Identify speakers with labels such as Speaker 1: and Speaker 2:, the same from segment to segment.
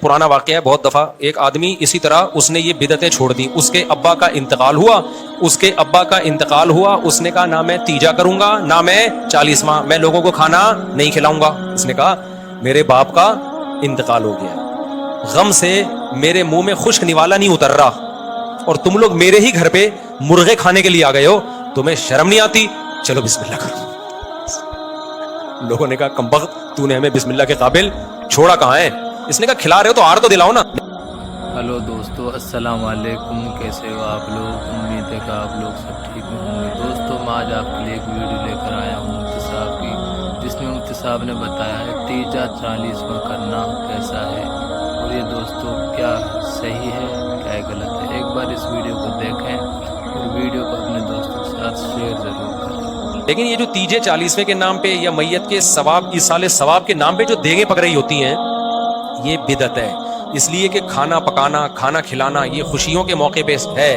Speaker 1: پرانا واقعہ ہے بہت دفعہ. ایک آدمی اسی طرح اس نے یہ بدعتیں چھوڑ دی. اس کے ابا کا انتقال ہوا. اس نے کہا نہ میں تیجا کروں گا نہ میں 40واں, میں لوگوں کو کھانا نہیں کھلاؤں گا. اس نے کہا میرے باپ کا انتقال ہو گیا, غم سے میرے منہ میں خشک نوالا نہیں اتر رہا, اور تم لوگ میرے ہی گھر پہ مرغے کھانے کے لیے آ گئے ہو, تمہیں شرم نہیں آتی؟ چلو بسم اللہ کرو. لوگوں نے کہا کمبخت تو نے ہمیں بسم اللہ کے قابل چھوڑا کہاں ہے؟ اس نے کہا کھلا رہے ہو تو آر تو دلاؤ نا.
Speaker 2: ہلو دوستو, السلام علیکم. کیسے ہو آپ لوگ؟ امید ہے کہ آپ لوگ سب ٹھیک ہوں گے. دوستو میں آج آپ کے لیے ایک ویڈیو لے کر آیا ہوں مفتی صاحب کی, جس میں مفتی صاحب نے بتایا ہے تیجا 40واں کرنا کیسا ہے, اور یہ دوستو کیا صحیح ہے کیا غلط ہے. ایک بار اس ویڈیو کو دیکھیں اور ویڈیو کو اپنے دوستوں کے ساتھ شیئر ضرور کریں.
Speaker 1: لیکن یہ جو تیجے 40ویں کے نام پہ یا میت کے ثواب ایصال ثواب کے نام پہ جو دیگیں پک رہی ہوتی ہیں, یہ بدعت ہے. اس لیے کہ کھانا پکانا, کھانا کھلانا یہ خوشیوں کے موقع پہ ہے,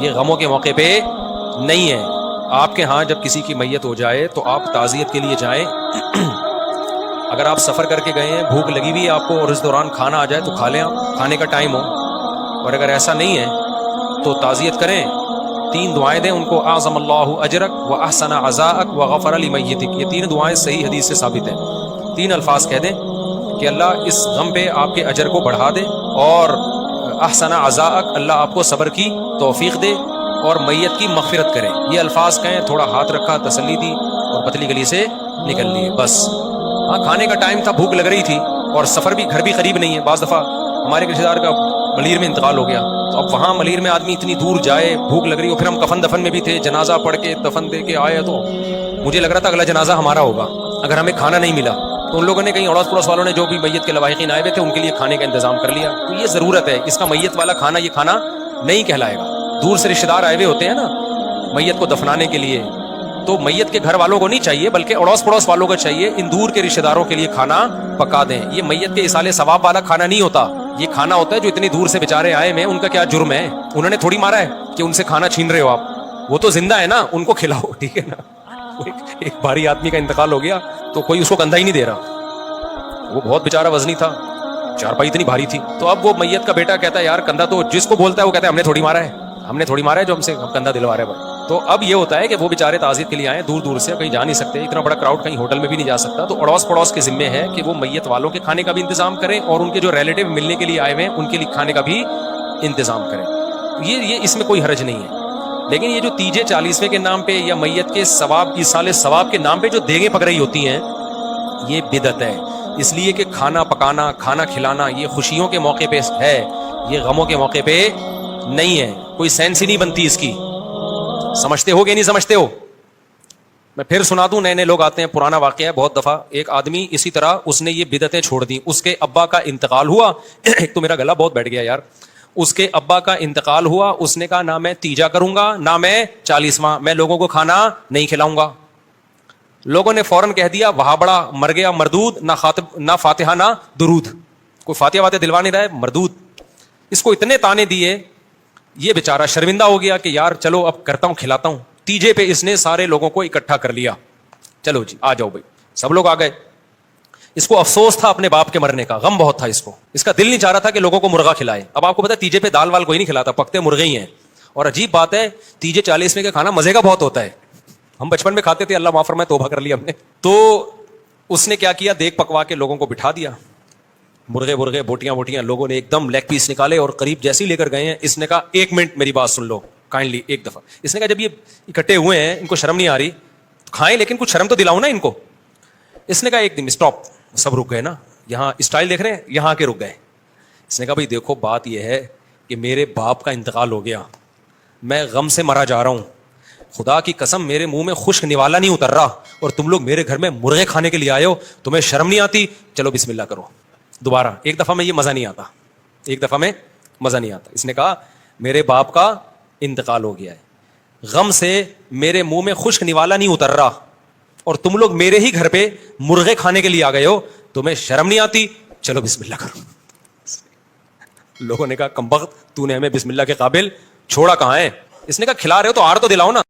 Speaker 1: یہ غموں کے موقع پہ نہیں ہے. آپ کے ہاں جب کسی کی میت ہو جائے تو آپ تعزیت کے لیے جائیں. اگر آپ سفر کر کے گئے ہیں, بھوک لگی ہوئی ہے آپ کو, اور اس دوران کھانا آ جائے تو کھا لیں, آپ کھانے کا ٹائم ہو. اور اگر ایسا نہیں ہے تو تعزیت کریں, 3 دعائیں دیں ان کو, اعظم اللہ اجرک و احسن عزاءک و غفر لمیتک. یہ 3 دعائیں صحیح حدیث سے ثابت ہیں. 3 الفاظ کہہ دیں کہ اللہ اس غم پہ آپ کے اجر کو بڑھا دے, اور احسن عزاءک اللہ آپ کو صبر کی توفیق دے, اور میت کی مغفرت کرے. یہ الفاظ کہیں, تھوڑا ہاتھ رکھا, تسلی دی اور پتلی گلی سے نکل لیے بس. ہاں کھانے کا ٹائم تھا, بھوک لگ رہی تھی, اور سفر بھی گھر بھی قریب نہیں ہے. بعض دفعہ ہمارے رشتے دار کا ملیر میں انتقال ہو گیا, تو اب وہاں ملیر میں آدمی اتنی دور جائے, بھوک لگ رہی ہو, پھر ہم کفن دفن میں بھی تھے, جنازہ پڑھ کے دفن دے کے آئے, تو مجھے لگ رہا تھا اگلا جنازہ ہمارا ہوگا اگر ہمیں کھانا نہیں ملا. تو ان لوگوں نے, کہیں اڑوس پڑوس والوں نے, جو بھی میت کے لواحقین آئے ہوئے تھے ان کے لیے کھانے کا انتظام کر لیا. تو یہ ضرورت ہے, اس کا میت والا کھانا یہ کھانا نہیں کہلائے گا. دور سے رشتے دار آئے ہوئے ہوتے ہیں نا میت کو دفنانے کے لیے, تو میت کے گھر والوں کو نہیں چاہیے بلکہ اڑوس پڑوس والوں کو چاہیے ان دور کے رشتے داروں کے لیے کھانا پکا دیں. یہ میت کے ایصال ثواب والا کھانا نہیں ہوتا, یہ کھانا ہوتا ہے جو اتنی دور سے بیچارے آئے ہیں, ان کا کیا جرم ہے؟ انہوں نے تھوڑی مارا ہے کہ ان سے کھانا چھین رہے ہو آپ, وہ تو زندہ ہے نا, ان کو کھلاؤ, ٹھیک ہے نا. ایک بھاری آدمی کا انتقال ہو گیا تو کوئی اس کو کندھا ہی نہیں دے رہا, وہ بہت بیچارہ وزنی تھا, چارپائی اتنی بھاری تھی. تو اب وہ میت کا بیٹا کہتا ہے یار کندھا تو جس کو بولتا ہے وہ کہتا ہے ہم نے تھوڑی مارا ہے جو ہم سے کندھا دلوا رہے ہیں. تو اب یہ ہوتا ہے کہ وہ بیچارے تعزیت کے لیے آئے, دور دور سے, کہیں جا نہیں سکتے, اتنا بڑا کراؤڈ کہیں ہوٹل میں بھی نہیں جا سکتا, تو اڑوس پڑوس کے ذمے ہے کہ وہ میت والوں کے کھانے کا بھی انتظام کریں, اور ان کے جو ریلیٹو ملنے کے لیے آئے ہوئے ہیں ان کے لیے کھانے کا بھی انتظام کریں. یہ اس میں کوئی حرج نہیں ہے. لیکن یہ جو تیجے 40ویں کے نام پہ یا میت کے ثواب ایصال ثواب کے نام پہ جو دیگیں پک رہی ہوتی ہیں, یہ بدعت ہے. اس لیے کہ کھانا پکانا, کھانا کھلانا یہ خوشیوں کے موقع پہ ہے, یہ غموں کے موقع پہ نہیں ہے. کوئی سینس ہی نہیں بنتی اس کی. سمجھتے ہو کہ نہیں سمجھتے ہو؟ میں پھر سنا دوں, نئے نئے لوگ آتے ہیں. پرانا واقعہ ہے بہت دفعہ. ایک آدمی اسی طرح اس نے یہ بدعتیں چھوڑ دی. اس کے ابا کا انتقال ہوا. ایک تو میرا گلا بہت بیٹھ گیا یار. اس کے ابا کا انتقال ہوا. اس نے کہا نہ میں تیجا کروں گا نہ میں 40واں, میں لوگوں کو کھانا نہیں کھلاؤں گا. لوگوں نے فوراً کہہ دیا وہاں بڑا مر گیا مردود, نہ فاتحہ نہ درود, کوئی فاتحہ واتحہ دلوا نہیں رہا ہے, مردود. اس کو اتنے تانے دیے, یہ بیچارہ شرمندہ ہو گیا کہ یار چلو اب کرتا ہوں, کھلاتا ہوں. تیجے پہ اس نے سارے لوگوں کو اکٹھا کر لیا, چلو جی آ جاؤ بھائی. سب لوگ آ گئے. اس کو افسوس تھا اپنے باپ کے مرنے کا, غم بہت تھا اس کو. اس کا دل نہیں چاہ رہا تھا کہ لوگوں کو مرغا کھلائے. اب آپ کو پتا تیجے پہ دال وال کوئی نہیں کھلاتا, پکتے مرغے ہی ہیں. اور عجیب بات ہے, تیجے 40ویں کا کھانا مزے کا بہت ہوتا ہے. ہم بچپن میں کھاتے تھے, اللہ معاف فرمائے, توبہ کر لیا ہم نے. تو اس نے کیا کیا, دیگ پکوا کے لوگوں کو بٹھا دیا, مرغے بوٹیاں. لوگوں نے ایک دم لیگ پیس نکالے اور قریب جیسے ہی لے کر گئے ہیں. اس نے کہا 1 منٹ میری بات سن لو کائنڈلی ایک دفعہ. اس نے کہا جب یہ اکٹھے ہوئے ہیں, ان کو شرم نہیں آ رہی, کھائیں لیکن کچھ شرم تو دلاؤ نا ان کو. اس نے کہا ایک دن اسٹاپ. سب رک گئے نا, یہاں اسٹائل دیکھ رہے ہیں, یہاں کے رک گئے. اس نے کہا بھائی دیکھو بات یہ ہے کہ میرے باپ کا انتقال ہو گیا, میں غم سے مرا جا رہا ہوں, خدا کی قسم میرے منہ میں خشک نوالا نہیں اتر رہا, اور تم لوگ میرے گھر میں مرغے کھانے کے لیے آئے ہو, تمہیں شرم نہیں آتی؟ چلو بسم اللہ کرو. دوبارہ ایک دفعہ میں یہ مزہ نہیں آتا, اس نے کہا میرے باپ کا انتقال ہو گیا ہے, غم سے میرے منہ میں خشک نوالا نہیں اتر رہا, اور تم لوگ میرے ہی گھر پہ مرغے کھانے کے لیے آ گئے ہو, تمہیں شرم نہیں آتی؟ چلو بسم اللہ کرو. لوگوں نے کہا کمبخت تو نے ہمیں بسم اللہ کے قابل چھوڑا کہاں ہے؟ اس نے کہا کھلا رہے ہو تو آر تو دلاؤ نا.